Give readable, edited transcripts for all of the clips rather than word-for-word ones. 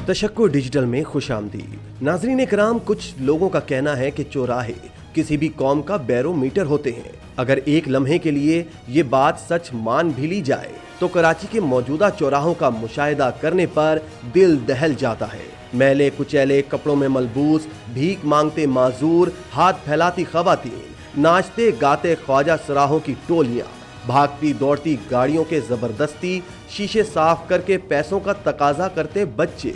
तशक्को digital में खुश आमदीद। नाज़रीन इकराम, कुछ लोगों का कहना है कि चौराहे किसी भी कौम का बैरोमीटर होते हैं। अगर एक लम्हे के लिए ये बात सच मान भी ली जाए तो कराची के मौजूदा चौराहों का मुशाहिदा करने पर दिल दहल जाता है। मैले कुचैले कपड़ों में मलबूस, भीख मांगते माजूर, हाथ फैलाती खवातीन, नाचते गाते ख्वाजा सराहों की टोलियां, भागती दौड़ती गाड़ियों के जबरदस्ती शीशे साफ करके पैसों का तकाजा करते बच्चे,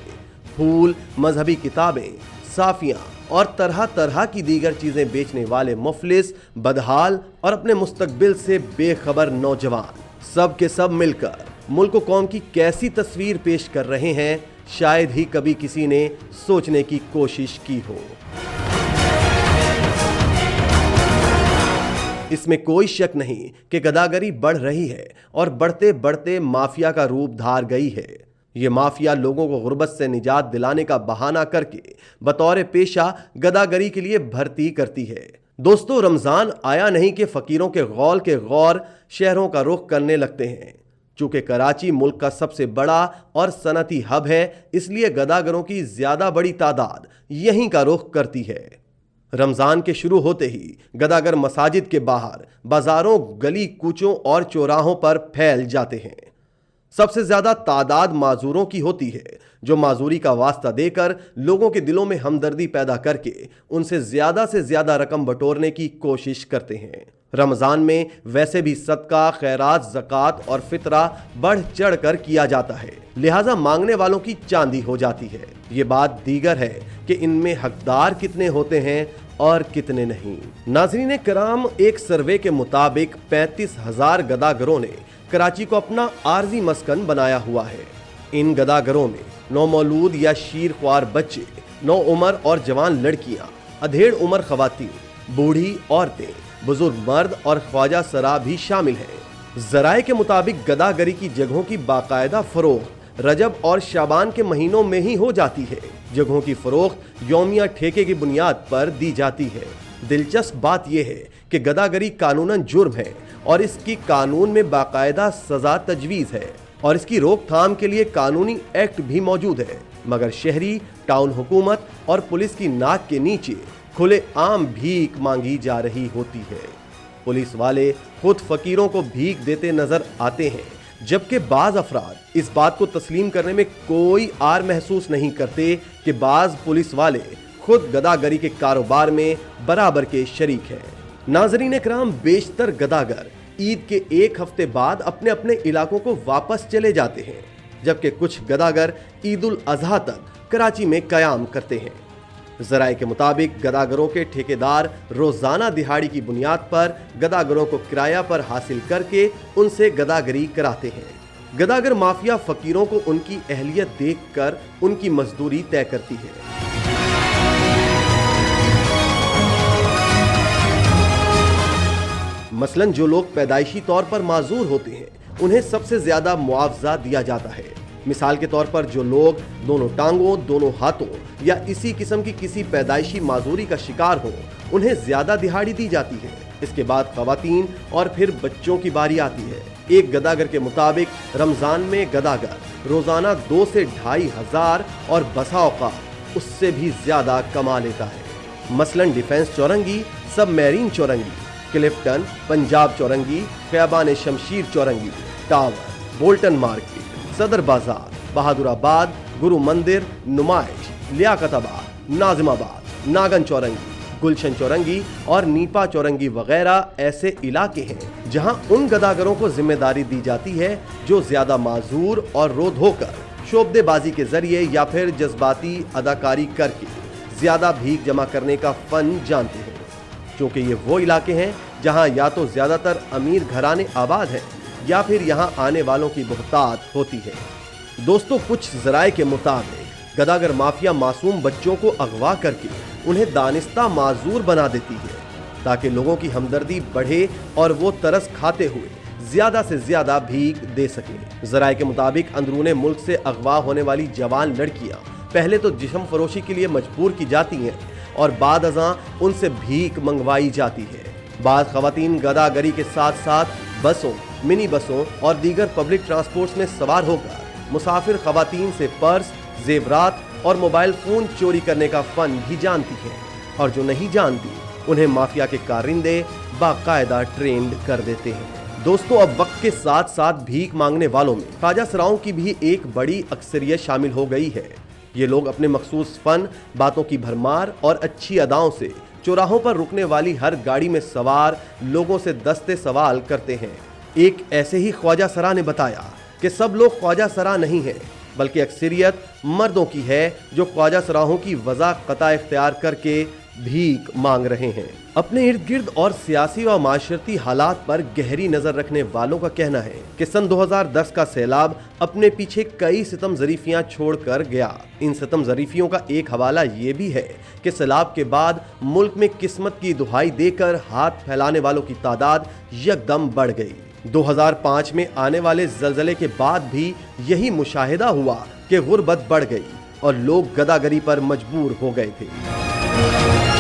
फूल, मजहबी किताबें, साफियां और तरह तरह की दीगर चीजें बेचने वाले मुफलिस, बदहाल और अपने मुस्तकबिल से बेखबर नौजवान, सब के सब मिलकर मुल्क कौम की कैसी तस्वीर पेश कर रहे हैं, शायद ही कभी किसी ने सोचने की कोशिश की हो। इसमें कोई शक नहीं कि गदागरी बढ़ रही है और बढ़ते बढ़ते माफिया का रूप धार गई है। ये माफिया लोगों को गुर्बत से निजात दिलाने का बहाना करके बतौर पेशा गदागरी के लिए भर्ती करती है। दोस्तों, रमजान आया नहीं कि फकीरों के गौल के गौर शहरों का रुख करने लगते हैं। चूंकि कराची मुल्क का सबसे बड़ा और सनती हब है, इसलिए गदागरों की ज्यादा बड़ी तादाद यहीं का रुख करती है। रमजान के शुरू होते ही गदागर मसाजिद के बाहर, बाजारों, गली कूचों और चौराहों पर फैल जाते हैं। सबसे ज्यादा तादाद माजूरों की होती है, जो माजूरी का वास्ता देकर लोगों के दिलों में हमदर्दी पैदा करके उनसे ज्यादा से ज्यादा रकम बटोरने की कोशिश करते हैं। रमजान में वैसे भी सदका, खैरात, ज़कात और फितरा बढ़ चढ़ कर किया जाता है, लिहाजा मांगने वालों की चांदी हो जाती है। ये बात दीगर है कि इनमें हकदार कितने होते हैं और कितने नहीं। नाज़रीन कराम, एक सर्वे के मुताबिक 35,000 गदागरों ने कराची को अपना आर्जी मस्कन बनाया हुआ है। इन गदागरों में नौमौलूद या शीर ख्वार बच्चे, नौ उम्र और जवान लड़कियां, अधेड़ उम्र खवातीन, बूढ़ी औरतें, बुजुर्ग मर्द और ख्वाजा सरा भी शामिल हैं। जराए के मुताबिक गदागरी की जगहों की बाकायदा फरोख्त रजब और शाबान के महीनों में ही हो जाती है। जगहों की फरोख्त यौमिया ठेके की बुनियाद पर दी जाती है। दिलचस्प बात यह है कि गदागरी कानूनन जुर्म है और इसकी कानून में बाकायदा सजा तजवीज़ है और इसकी रोकथाम के लिए कानूनी एक्ट भी मौजूद है, मगर शहरी, टाउन हुकूमत और पुलिस की नाक के नीचे खुले आम भीख मांगी जा रही होती है। पुलिस वाले खुद फकीरों को भीख देते नजर आते हैं, जबकि बाज अफराद इस बात को तस्लीम करने में कोई आर महसूस नहीं करते कि बाज पुलिस वाले खुद गदागरी के कारोबार में बराबर के शरीक हैं। नाज़रीन इकराम, बेशतर गदागर ईद के एक हफ्ते बाद अपने अपने इलाकों को वापस चले जाते हैं, जबकि कुछ गदागर ईद उल अजहा तक कराची में कयाम करते हैं। ज़राए के मुताबिक गदागरों के ठेकेदार रोजाना दिहाड़ी की बुनियाद पर गदागरों को किराया पर हासिल करके उनसे गदागरी कराते हैं। गदागर माफिया फकीरों को उनकी अहलियत देखकर उनकी मजदूरी तय करती है। मसलन जो लोग पैदाइशी तौर पर माजूर होते हैं, उन्हें सबसे ज्यादा मुआवजा दिया जाता है। मिसाल के तौर पर जो लोग दोनों टांगों, दोनों हाथों या इसी किस्म की किसी पैदाइशी माजूरी का शिकार हो, उन्हें ज्यादा दिहाड़ी दी जाती है। इसके बाद खवातीन और फिर बच्चों की बारी आती है। एक गदागर के मुताबिक रमजान में गदागर रोजाना 2 से 2,500 हजार और बसा औकात उससे भी ज्यादा कमा लेता है। मसलन defence Chowrangi, submarine Chowrangi, Clifton, Punjab Chowrangi, Khayaban Shamsheer Chowrangi, tower, Bolton market, Saddar Bazaar, Bahadurabad, गुरु मंदिर, नुमाइश, लियाकताबाद, नाजिमाबाद, नागन चौरंगी, गुलशन चौरंगी और नीपा चौरंगी वगैरह ऐसे इलाके हैं जहां उन गदागरों को जिम्मेदारी दी जाती है जो ज्यादा माजूर और रोध होकर शोबदेबाजी के जरिए या फिर जज्बाती अदाकारी करके ज्यादा भीख जमा करने का फन जानते हैं। क्योंकि ये वो इलाके हैं जहां या तो ज्यादातर अमीर घराने आबाद हैं या फिर यहां आने वालों की बहुतात होती है। दोस्तों, कुछ ज़राए के मुताबिक गदागर माफिया मासूम बच्चों को अगवा करके उन्हें दानिस्ता माजूर बना देती है ताकि लोगों की हमदर्दी बढ़े और वो तरस खाते हुए ज्यादा से ज्यादा भीख दे सके। ज़राए के मुताबिक अंदरूने मुल्क से अगवा होने वाली जवान लड़कियां पहले तो जिस्म फरोशी के लिए मजबूर की जाती हैं और बाद अज़ां उनसे भीख मंगवाई जाती है। बाद खवातीन गदागरी के साथ साथ बसों, मिनी बसों और दीगर पब्लिक ट्रांसपोर्ट्स में सवार होकर मुसाफिर खवातीन से पर्स जेवरात और मोबाइल फोन चोरी करने का फन भी जानती हैं, और जो नहीं जानती उन्हें माफिया के कारिंदे बाकायदा ट्रेंड कर देते हैं। दोस्तों, अब वक्त के साथ साथ भीख मांगने वालों में ख्वाजा सराओं की भी एक बड़ी अक्सरियत शामिल हो गई है। ये लोग अपने मखसूस फन, बातों की भरमार और अच्छी अदाओं से चौराहों पर रुकने वाली हर गाड़ी में सवार लोगों से दस्ते सवाल करते हैं। एक ऐसे ही ख्वाजा सरा ने बताया कि सब लोग ख्वाजा सरा नहीं हैं, बल्कि अक्सरियत मर्दों की है जो ख्वाजा सराहों की वज़ाक़ता इख्तियार करके भीख मांग रहे हैं। अपने इर्द गिर्द और सियासी व माशरती हालात पर गहरी नजर रखने वालों का कहना है कि सन 2010 का सैलाब अपने पीछे कई सितम ज़रीफियां छोड़कर गया। इन सितम ज़रीफियों का एक हवाला ये भी है कि सैलाब के बाद मुल्क में किस्मत की दुहाई देकर हाथ फैलाने वालों की तादाद यकदम बढ़ गई। 2005 में आने वाले ज़लज़ले के बाद भी यही मुशाहिदा हुआ कि गुर्बत बढ़ गई और लोग गदागरी पर मजबूर हो गए थे।